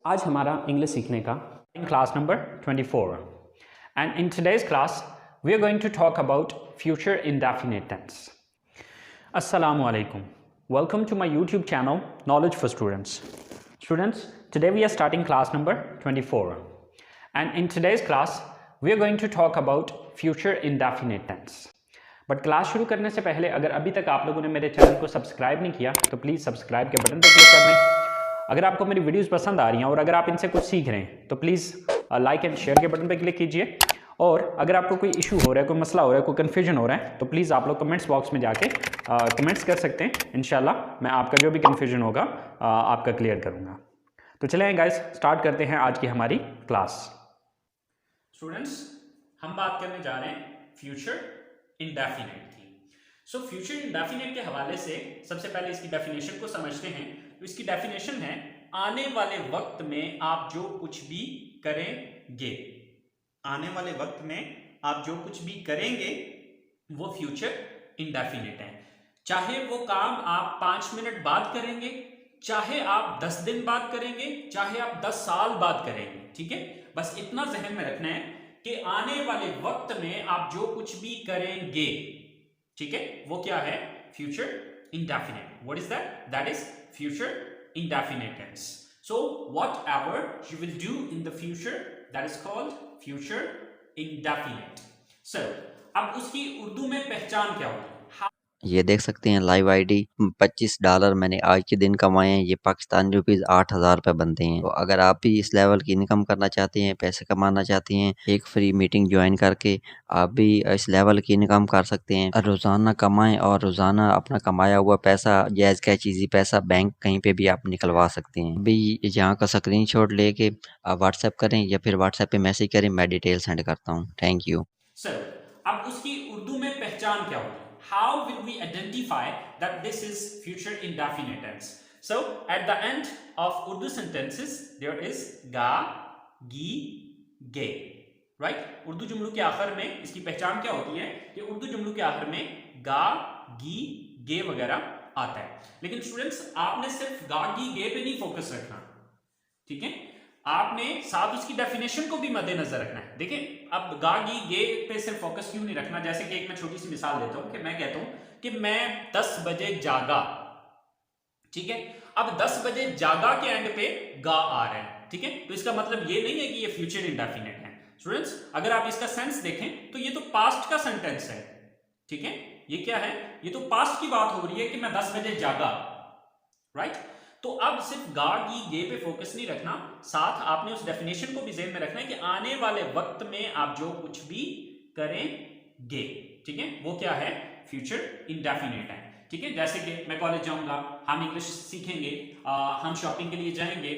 आज हमारा इंग्लिश सीखने का class number 24 and in today's class we are going to talk about future indefinite tense. अस्सलामु अलैकुम, welcome to my YouTube channel knowledge for students. Students, today we are starting class number 24 and in today's class we are going to talk about future indefinite tense. But class शुरू करने से पहले अगर अभी तक आप लोगों ने मेरे चैनल को सब्सक्राइब नहीं किया तो प्लीज़ सब्सक्राइब के बटन पर क्लिक कर दें। अगर आपको मेरी वीडियोस पसंद आ रही हैं और अगर आप इनसे कुछ सीख रहे हैं तो प्लीज़ लाइक एंड शेयर के बटन पर क्लिक कीजिए। और अगर आपको कोई इशू हो रहा है, कोई मसला हो रहा है, कोई कन्फ्यूजन हो रहा है तो प्लीज़ आप लोग कमेंट्स बॉक्स में जाके कमेंट्स कर सकते हैं। इंशाल्लाह मैं आपका जो भी कन्फ्यूजन होगा आपका क्लियर करूँगा। तो चलें गाइस, स्टार्ट करते हैं आज की हमारी क्लास। स्टूडेंट्स, हम बात करने जा रहे हैं फ्यूचर इंडेफिनिट की। सो फ्यूचर इंडेफिनिट के हवाले से सबसे पहले इसकी डेफिनेशन को समझते हैं। तो इसकी डेफिनेशन है आने वाले वक्त में आप जो कुछ भी करेंगे। आने वाले वक्त में आप जो कुछ भी करेंगे वो फ्यूचर इंडेफिनिट है। चाहे वो काम आप 5 मिनट बाद करेंगे, चाहे आप 10 दिन बाद करेंगे, चाहे आप 10 साल बाद करेंगे। ठीक है, बस इतना जहन में रखना है कि आने वाले वक्त में आप जो कुछ भी करेंगे, ठीक है, वो क्या है? Future indefinite. What is that? That is future indefinite tense. So whatever you will do in the future, that is called future indefinite. So अब उसकी उर्दू में पहचान क्या होगी? ये देख सकते हैं लाइव आईडी $25 मैंने आज के दिन कमाए हैं। ये पाकिस्तानी रुपीज़ 8,000 रुपये बनते हैं। तो अगर आप भी इस लेवल की इनकम करना चाहते हैं, पैसे कमाना चाहते हैं, एक फ्री मीटिंग ज्वाइन करके आप भी इस लेवल की इनकम कर सकते हैं। रोज़ाना कमाएं और रोज़ाना अपना कमाया हुआ पैसा, जायज़ कैश पैसा बैंक कहीं पे भी आप निकलवा सकते हैं। अभी यहाँ का स्क्रीनशॉट लेके आप व्हाट्सएप करें या फिर व्हाट्सएप पे मैसेज करें, मैं डिटेल सेंड करता हूँ। Thank you sir. अब उसकी उर्दू में पहचान क्या होगी? How will we identify that this is future indefinite tense? So at the end of Urdu sentences there is ga, gi, ge, right? Urdu जुमलों के आखिर में इसकी पहचान क्या होती है कि उर्दू जुमलों के आखिर में गा, गी, गे वगैरह आता है। लेकिन स्टूडेंट्स, आपने सिर्फ गा, गी, गे पे नहीं फोकस रखना, ठीक है, आपने साथ उसकी डेफिनेशन को भी मद्देनजर रखना है। देखिए, अब गा, गी, गे पे सिर्फ फोकस क्यों नहीं रखना? जैसे कि एक मैं छोटी सी मिसाल देता हूं कि मैं कहता हूं कि मैं 10 बजे जागा, ठीक है। अब 10 बजे जागा के एंड पे गा आ रहा है, ठीक है, तो इसका मतलब ये नहीं है कि ये फ्यूचर इंडेफिनिट है। स्टूडेंट्स, अगर आप इसका सेंस देखें तो ये तो पास्ट का सेंटेंस है, ठीक है। ये क्या है? ये तो पास्ट की बात हो रही है कि मैं 10 बजे जागा, राइट। तो अब सिर्फ गा, गी, गे पे फोकस नहीं रखना, साथ आपने उस डेफिनेशन को भी ज़हन में रखना है कि आने वाले वक्त में आप जो कुछ भी करेंगे, ठीक है, वो क्या है? फ्यूचर इंडेफिनिट है, ठीक है। जैसे कि मैं कॉलेज जाऊंगा, हम इंग्लिश सीखेंगे, हम शॉपिंग के लिए जाएंगे,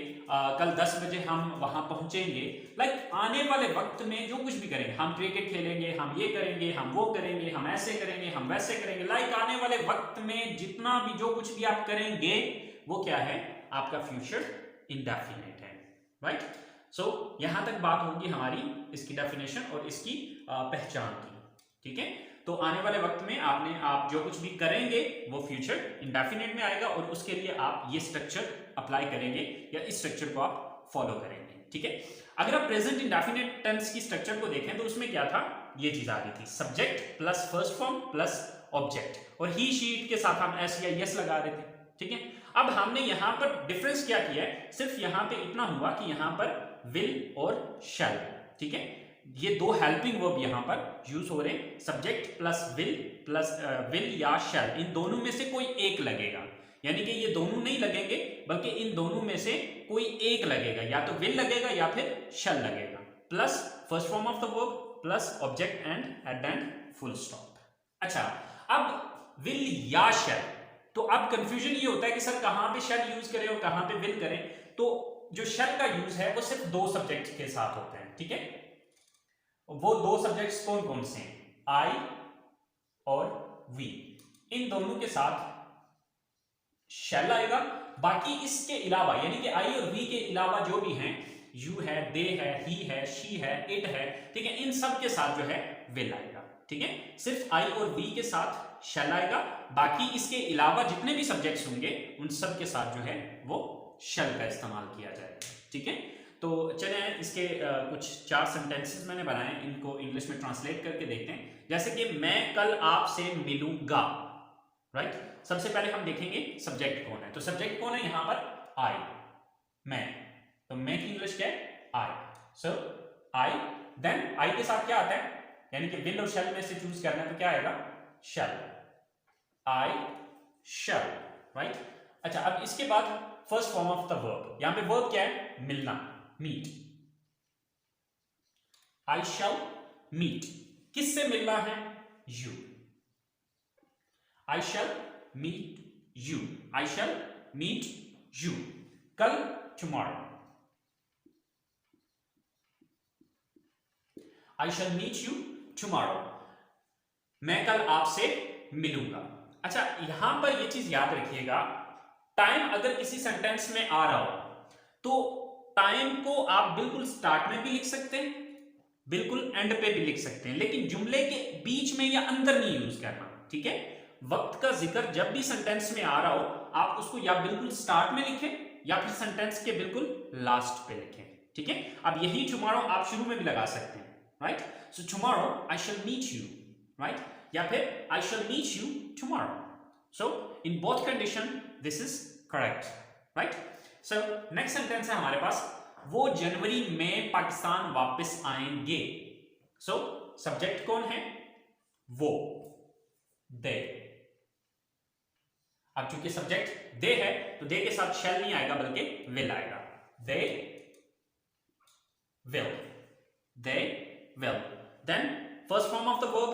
कल 10 बजे हम वहां पहुंचेंगे। लाइक आने वाले वक्त में जो कुछ भी करेंगे, हम क्रिकेट खेलेंगे, हम ये करेंगे, हम वो करेंगे, हम ऐसे करेंगे, हम वैसे करेंगे। लाइक आने वाले वक्त में जितना भी जो कुछ भी आप करेंगे वो क्या है? आपका फ्यूचर इंडेफिनिट है, राइट। सो यहां तक बात होगी हमारी इसकी डेफिनेशन और इसकी पहचान की, ठीक है। तो आने वाले वक्त में आप जो कुछ भी करेंगे वो फ्यूचर इंडेफिनिट में आएगा और उसके लिए आप ये स्ट्रक्चर अप्लाई करेंगे या इस स्ट्रक्चर को आप फॉलो करेंगे, ठीक है। अगर आप प्रेजेंट इंडेफिनिट टेंस की स्ट्रक्चर को देखें तो उसमें क्या था? ये चीज आ रही थी, subject plus first form plus object, और ही शीट के साथ हम एस या यस लगा रहे थे, ठीक है। अब हमने यहां पर डिफरेंस क्या किया है? सिर्फ यहां पे इतना हुआ कि यहां पर विल और शैल, ठीक है, ये दो हेल्पिंग वर्ब यहां पर यूज हो रहे हैं। सब्जेक्ट प्लस विल या शैल, इन दोनों में से कोई एक लगेगा, यानी कि ये दोनों नहीं लगेंगे बल्कि इन दोनों में से कोई एक लगेगा, या तो विल लगेगा या फिर शैल लगेगा, plus first form of the verb plus object and at the and full stop. अच्छा, अब विल या शैल, तो अब कंफ्यूजन ये होता है कि सर कहां पे शैल यूज करें और कहां पे विल करें। तो जो शैल का यूज है वो सिर्फ दो सब्जेक्ट्स के साथ होते हैं, ठीक है। वो दो सब्जेक्ट्स कौन कौन से हैं? आई और वी, इन दोनों के साथ शैल आएगा। बाकी इसके अलावा, यानी कि आई और वी के अलावा जो भी हैं, यू है, दे है, ही है, शी है, इट है, ठीक है, इन सब के साथ जो है विल आएगा, ठीक है। सिर्फ आई और वी के साथ शैल आएगा, बाकी इसके अलावा जितने भी सब्जेक्ट्स होंगे उन सब के साथ जो है वो शल का इस्तेमाल किया जाएगा। ठीक है, तो चलें इसके कुछ 4 सेंटेंसेस मैंने बनाए, इनको इंग्लिश में ट्रांसलेट करके देखते हैं। जैसे कि मैं कल आपसे मिलूंगा, राइट। सबसे पहले हम देखेंगे सब्जेक्ट कौन है। तो सब्जेक्ट कौन है यहाँ पर? आई, मैं। तो मैं की इंग्लिश क्या है? आई। सो आई, देन आई के साथ क्या आता है, यानी कि विल और शैल में से चूज करना है, तो क्या आएगा? शैल, आई शैल, राइट। अच्छा, अब इसके बाद first form of the verb, यहां पे वर्ब क्या है? मिलना, मीट। आई शैल मीट, किससे मिलना है? You. I shall meet you, I shall meet you. कल, tomorrow. I shall meet you tomorrow, मैं कल आपसे मिलूंगा। अच्छा, यहां पर यह चीज याद रखिएगा, टाइम अगर किसी सेंटेंस में आ रहा हो तो टाइम को आप बिल्कुल स्टार्ट में भी लिख सकते हैं, बिल्कुल एंड पे भी लिख सकते हैं, लेकिन जुमले के बीच में या अंदर नहीं यूज करना। ठीक है, वक्त का जिक्र जब भी सेंटेंस में आ रहा हो, आप उसको या बिल्कुल स्टार्ट में लिखें या फिर सेंटेंस के बिल्कुल लास्ट पे लिखें। ठीक है, अब यही टुमारो आप शुरू में भी लगा सकते हैं, right. So tomorrow I shall meet you, right, या फिर I shall meet you tomorrow. So in both condition this is correct, right. So next sentence है हमारे पास, वो जनवरी में पाकिस्तान वापस आएंगे। सो सब्जेक्ट कौन है? वो, दे। अब चूंकि सब्जेक्ट दे है तो दे के साथ शैल नहीं आएगा बल्कि विल आएगा। They will, they will. Then first form of the verb,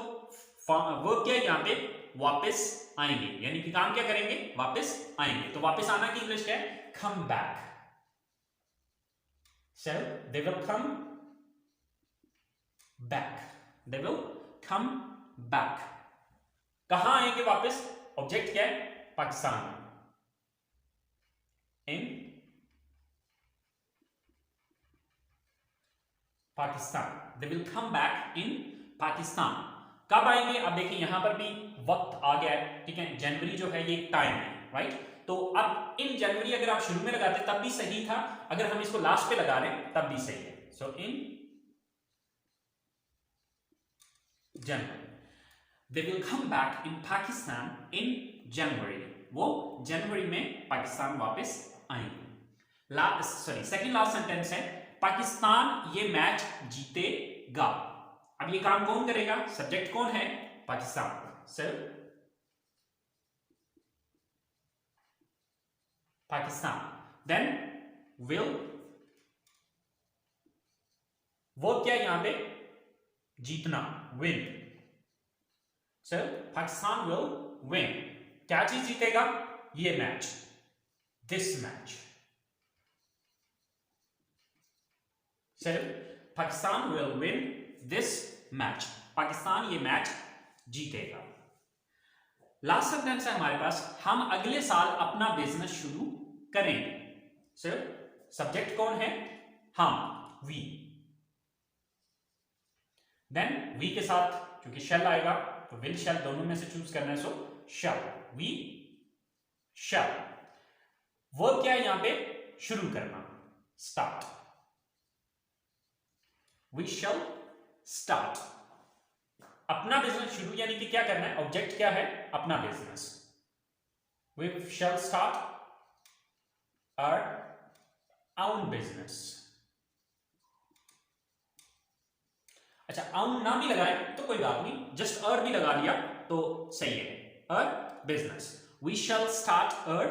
verb क्या है यहां पे? वापस आएंगे, यानी कि काम क्या करेंगे? वापस आएंगे। तो वापस आना की इंग्लिश क्या है? Come back. So they will come back, they will come back। कहां आएंगे वापस? ऑब्जेक्ट क्या है? पाकिस्तान, इन Pakistan. They will come back in Pakistan. कब आएंगे? अब देखिए यहां पर भी वक्त आ गया है, ठीक है। जनवरी जो है ये टाइम है, राइट। तो अब इन जनवरी अगर आप शुरू में लगाते तब भी सही था, अगर हम इसको लास्ट पे लगा लें तब भी सही है। So in January, they will come back in Pakistan in January. वो जनवरी में पाकिस्तान वापस आएंगे। सेकंड लास्ट सेंटेंस है, पाकिस्तान ये मैच जीतेगा। अब ये काम कौन करेगा? सब्जेक्ट कौन है? पाकिस्तान। सो पाकिस्तान, देन विल, वो क्या है यहां पे? जीतना, win. So Pakistan will win, क्या चीज जीतेगा? ये match, this match. So Pakistan will win this match, Pakistan ये मैच जीतेगा। लास्ट सेंटेंस है हमारे पास, हम अगले साल अपना बिजनेस शुरू करेंगे। सो सब्जेक्ट कौन है? हम, वी। देन वी के साथ क्योंकि शैल आएगा तो विल शैल दोनों में से चूज करना है, सो शैल, वी शैल। वर्ब क्या है यहां पे? शुरू करना, स्टार्ट। वी शैल स्टार्ट, अपना बिजनेस शुरू, यानी कि क्या करना है? ऑब्जेक्ट क्या है? अपना business. We shall start our own business। अच्छा, own ना भी लगाए तो कोई बात नहीं, जस्ट भी लगा लिया तो सही है। our business, we shall start our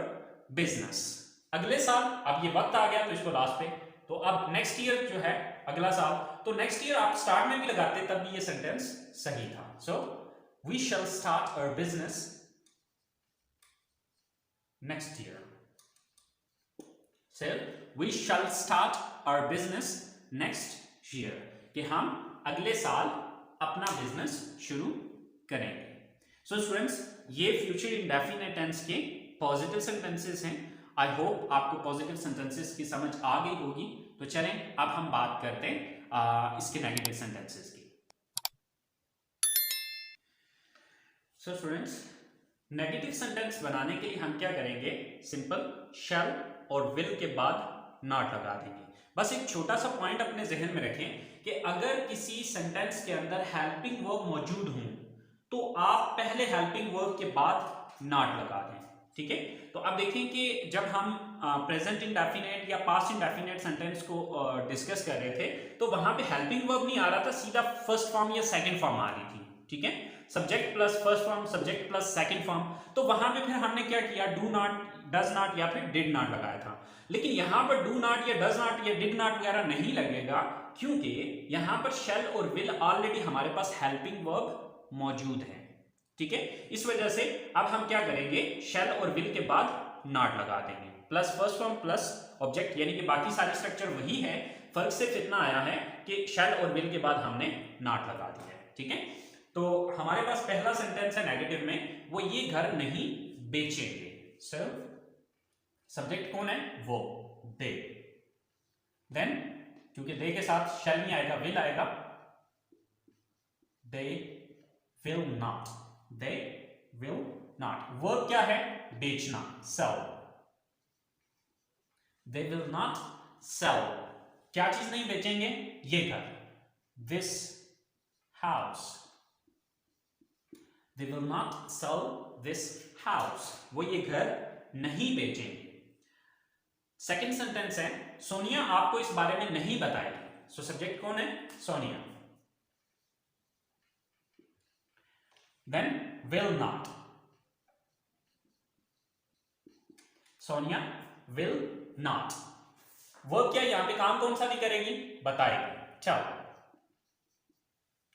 business। अगले साल, अब ये वक्त आ गया तो इसको लास्ट पे, तो अब नेक्स्ट ईयर जो है अगला साल, तो नेक्स्ट ईयर आप स्टार्ट में भी लगाते तब भी ये सेंटेंस सही था। So we shall start our business next year. So we shall start our business next year, कि हम अगले साल अपना बिजनेस शुरू करेंगे। सो स्टूडेंट्स, ये फ्यूचर इंडेफिनिट टेंस के पॉजिटिव सेंटेंसेस हैं। आई होप आपको पॉजिटिव सेंटेंसेस की समझ आ गई होगी। तो चलें अब हम बात करते हैं इसके नेगेटिव सेंटेंसेस की। सो स्टूडेंट्स, नेगेटिव सेंटेंस बनाने के लिए हम क्या करेंगे? सिंपल शैल और विल के बाद नॉट लगा देंगे। बस एक छोटा सा पॉइंट अपने जहन में रखें कि अगर किसी सेंटेंस के अंदर हेल्पिंग वर्ब मौजूद हो तो आप पहले हेल्पिंग वर्ब के बाद नॉट लगा दें, ठीक है। तो अब देखें कि जब हम प्रेजेंट इंडेफिनिट या पास्ट इंडेफिनिट सेंटेंस को डिस्कस कर रहे थे तो वहां पे हेल्पिंग वर्ब नहीं आ रहा था, सीधा फर्स्ट फॉर्म या सेकंड फॉर्म आ रही थी, ठीक है। Subject plus first form, subject plus second form. तो वहां पे फिर हमने क्या किया, डू नॉट, डज नॉट या फिर डिड नॉट लगाया था। लेकिन यहां पर डू नॉट या डज नॉट या डिड नॉट वगैरह नहीं लगेगा, क्योंकि यहां पर शैल और विल ऑलरेडी हमारे पास हेल्पिंग वर्ब मौजूद है, ठीक है। इस वजह से अब हम क्या करेंगे, शैल और विल के बाद नॉट लगा देंगे, plus first form plus object, यानी कि बाकी सारे स्ट्रक्चर वही है, फर्क सिर्फ इतना आया है कि शैल और विल के बाद हमने नॉट लगा दिया है, ठीक है। तो हमारे पास पहला सेंटेंस है नेगेटिव में, वो ये घर नहीं बेचेंगे। सो सब्जेक्ट कौन है, वो, दे। देन क्योंकि दे के साथ शैल नहीं आएगा, विल आएगा, they will not, they will not. Verb क्या है, बेचना, sell. They will not sell, क्या चीज नहीं बेचेंगे, ये घर, this house. They will not sell this house, वो ये घर नहीं बेचेंगे। सेकंड सेंटेंस है, सोनिया आपको इस बारे में नहीं बताएगी। सो सब्जेक्ट कौन है, Sonia. Then will not, Sonia will not. Verb क्या, यहां पे काम कौन सा भी करेगी, बताएगी। चलो,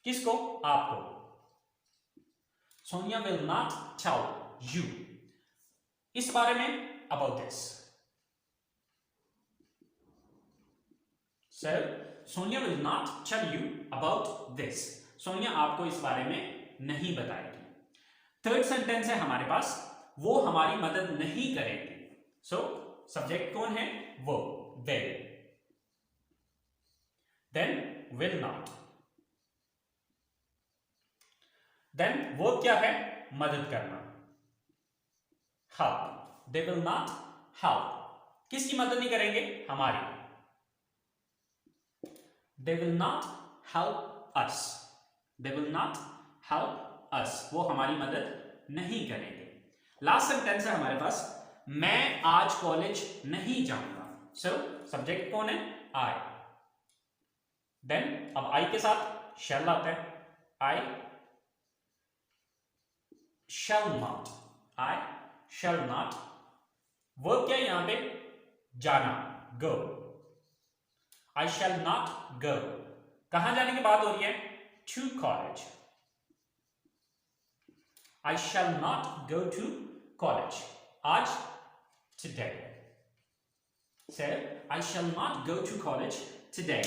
किसको, आपको। Sonia will not tell you इस बारे में, about this. So, Sonia will not tell you about this, Sonia आपको इस बारे में नहीं बताएगी। थर्ड सेंटेंस है हमारे पास, वो हमारी मदद नहीं करेंगे। सो सब्जेक्ट कौन है, वो, दे। देन विल नॉट, देन वो क्या है, मदद करना, help. They will not help, किसकी मदद नहीं करेंगे, हमारी। They will not help us. They will not help us. वो हमारी मदद नहीं करेंगे। लास्ट सेंटेंस है हमारे पास, मैं आज कॉलेज नहीं जाऊंगा। सो सब्जेक्ट कौन है, I. देन अब I के साथ shall आता है, I shall not. I shall not. Verb क्या है यहां पे, जाना, go. I shall not go. कहां जाने की बात हो रही है, to college. I shall not go to college. आज, today. So I shall not go to college today.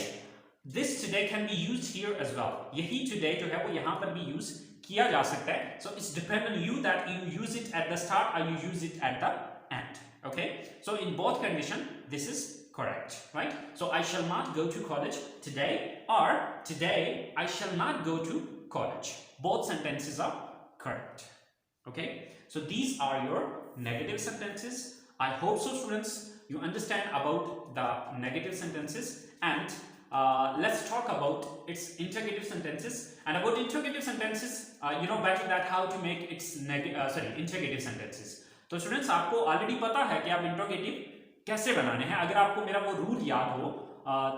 This today can be used here as well. यही today जो है वो यहां पर भी यूज किया जा सकता है. So it's depend on you that you use it at the start or you use it at the end. Okay. So in both condition, this is correct, right? So I shall not go to college today, or today I shall not go to college. Both sentences are correct. Okay, so these are your negative sentences. I hope so, students, you understand about the negative sentences, and let's talk about its interrogative sentences. And about interrogative sentences, you know better that how to make its interrogative sentences. तो students आपको already पता है कि आप interrogative कैसे बनाने हैं। अगर आपको मेरा वो रूल याद हो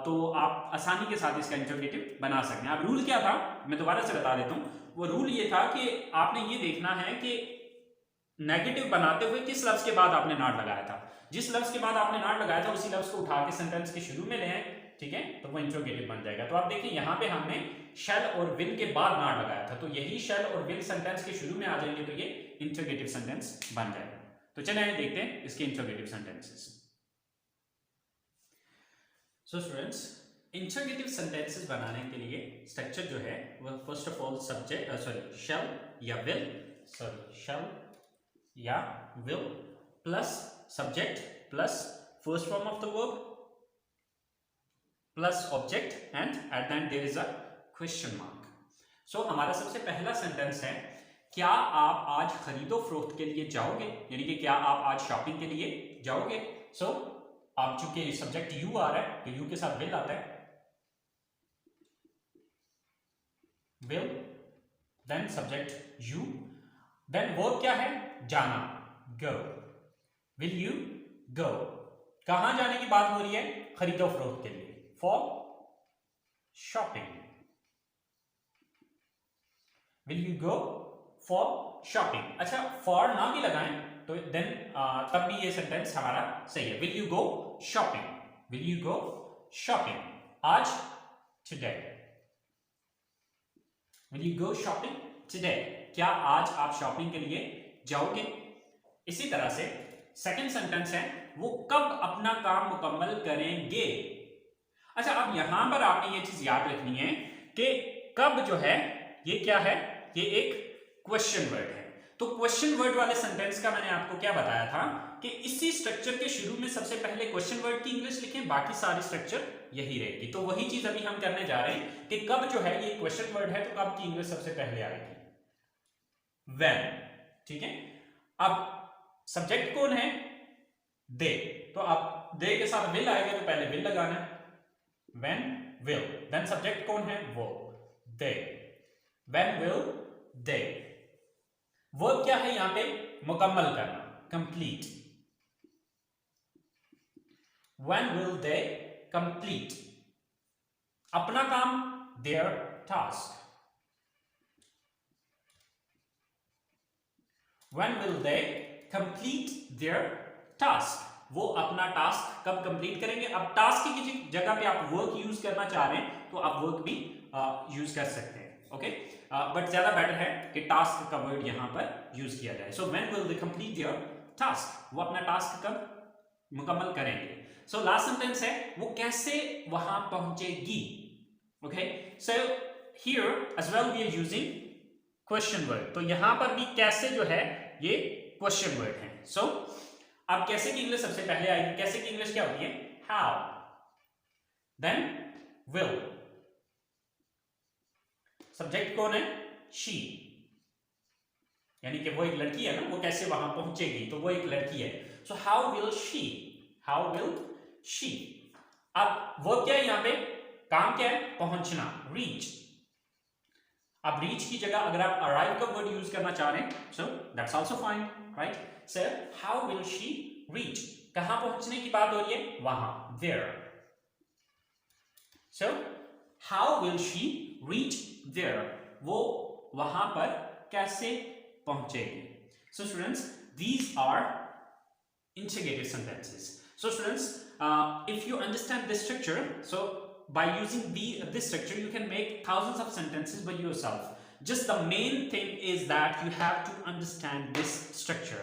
तो आप आसानी के साथ इसका इंट्रोगेटिव बना सकते हैं। अब रूल क्या था, मैं दोबारा से बता देता हूँ। वो रूल ये था कि आपने ये देखना है कि नेगेटिव बनाते हुए किस लफ्ज के बाद आपने नॉट लगाया था। जिस लफ्ज के बाद आपने नॉट लगाया था उसी लफ्ज को उठा के सेंटेंस के शुरू में ले आए, ठीक है, तो वो इंट्रोगेटिव बन जाएगा। तो आप देखिए यहाँ पे हमने शैल और विल के बाद नॉट लगाया था, तो यही शैल और विल सेंटेंस के शुरू में आ जाएंगे तो ये इंट्रोगेटिव सेंटेंस बन जाएगा। तो चलिए देखते हैं इसके interrogative sentences. So students, interrogative sentences बनाने के लिए स्ट्रक्चर जो है वह first of all subject shall या will plus subject plus first form of the verb plus object and at the end there is a question mark. So हमारा सबसे पहला सेंटेंस है, क्या आप आज खरीदो फरोख्त के लिए जाओगे, यानी कि क्या आप आज शॉपिंग के लिए जाओगे। सो अब चूंकि सब्जेक्ट यू आ रहा है तो यू के साथ विल आता है, will, then subject you, then verb क्या है, जाना, गो, विल यू गो। कहां जाने की बात हो रही है, खरीदो फरोख्त के लिए, for shopping, will you go for shopping. अच्छा, फॉर ना भी लगाएं तो देन तब भी ये सेंटेंस हमारा सही है, will you go shopping, will you go shopping, आज, today, will you go shopping today, क्या आज आप शॉपिंग के लिए जाओगे। इसी तरह से सेकंड सेंटेंस है, वो कब अपना काम मुकम्मल करेंगे। अच्छा, अब यहां पर आपने ये चीज याद रखनी है कि कब जो है ये क्या है, ये एक क्वेश्चन वर्ड है। तो क्वेश्चन वर्ड वाले सेंटेंस का मैंने आपको क्या बताया था कि इसी स्ट्रक्चर के शुरू में सबसे पहले क्वेश्चन वर्ड की इंग्लिश लिखें, बाकी सारी स्ट्रक्चर यही रहेगी। तो वही चीज अभी हम करने जा रहे हैं कि कब जो है ये क्वेश्चन वर्ड है तो कब की इंग्लिश सबसे पहले आएगी, व्हेन। ठीक है, अब सब्जेक्ट कौन है, दे, तो अब दे के साथ विल आएगा तो पहले विल लगाना है, व्हेन विल, देन सब्जेक्ट कौन है, वो, दे, व्हेन विल दे। वर्ब क्या है यहां पे, मुकम्मल करना, complete, when will they complete अपना काम, there task, when will they complete their task, वो अपना टास्क कब कंप्लीट करेंगे। अब टास्क की जगह पे आप वर्क यूज करना चाह रहे हैं तो आप वर्क भी यूज कर सकते हैं, ओके, बट ज्यादा बेटर है कि टास्क का वर्ड यहां पर यूज किया जाए। So when will they complete their task, वो अपना टास्क कब मुकम्मल करेंगे। सो लास्ट सेंटेंस है, वो कैसे वहां पहुंचेगी, okay. So here as well we are using question word, तो यहां पर भी कैसे जो है ये क्वेश्चन वर्ड है। सो अब कैसे की इंग्लिश सबसे पहले आएगी, कैसे की इंग्लिश क्या होती है, हाउ, देन विल, सब्जेक्ट कौन है, शी, यानी कि वो एक लड़की है ना, वो कैसे वहां पहुंचेगी, तो वो एक लड़की है। सो how will she, how will she. अब वो क्या है यहां पे, काम क्या है, पहुंचना, रीच। अब रीच की जगह अगर आप अराइव का वर्ड यूज करना चाह रहे हैं, so that's also fine, right. So how will she reach, कहां पहुंचने की बात हो रही है, वहां, there. So how will she reach there, वो वहां पर कैसे पहुंचेगी। So students, these are integrated sentences. So students, if you understand this structure, so by using this structure you can make thousands of sentences by yourself. Just the main thing is that you have to understand this structure.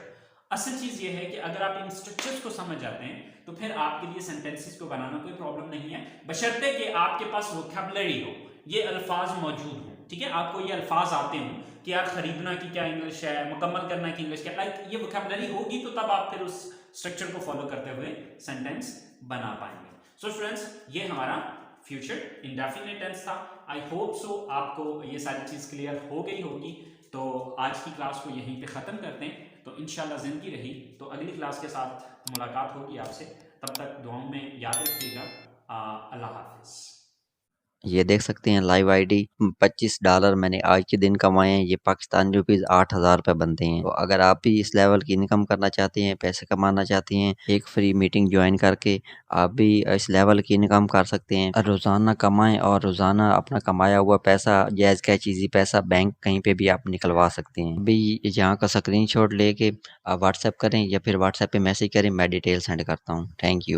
असल चीज ये है कि अगर आप इन structures को समझ जाते हैं तो फिर आपके लिए सेंटेंसेस को बनाना कोई प्रॉब्लम नहीं है, बशर्ते कि आपके पास वोकैबुलरी हो, ये अल्फाज मौजूद हो। ठीक है, आपको ये अल्फाज आते हो कि यार खरीदना की क्या इंग्लिश है, मुकम्मल करना की इंग्लिश क्या, लाइक ये वोकैबुलरी होगी तो तब आप फिर उस स्ट्रक्चर को फॉलो करते हुए सेंटेंस बना पाएंगे। सो स्टूडेंट्स, ये हमारा फ्यूचर इंडेफिनिट टेंस था। आई होप सो आपको ये सारी चीज क्लियर हो गई होगी। तो आज की क्लास को यहीं पे ख़त्म करते हैं। तो इंशाल्लाह ज़िंदगी रही तो अगली क्लास के साथ मुलाकात होगी आपसे। तब तक दुआओं में याद रखिएगा। अल्लाह हाफिज़। ये देख सकते हैं लाइव आईडी $25 मैंने आज के दिन कमाए हैं। ये पाकिस्तानी रुपीज़ 8,000 रुपये बनते हैं। तो अगर आप भी इस लेवल की इनकम करना चाहते हैं, पैसे कमाना चाहते हैं, एक फ्री मीटिंग ज्वाइन करके आप भी इस लेवल की इनकम कर सकते हैं। रोज़ाना कमाएं और रोज़ाना अपना कमाया हुआ पैसा, जायज़ क्या चीज़ी पैसा बैंक कहीं पे भी आप निकलवा सकते हैं। अभी यहाँ का स्क्रीनशॉट लेके आप व्हाट्सएप करें या फिर व्हाट्सएप पे मैसेज करें, मैं डिटेल सेंड करता हूँ। Thank you.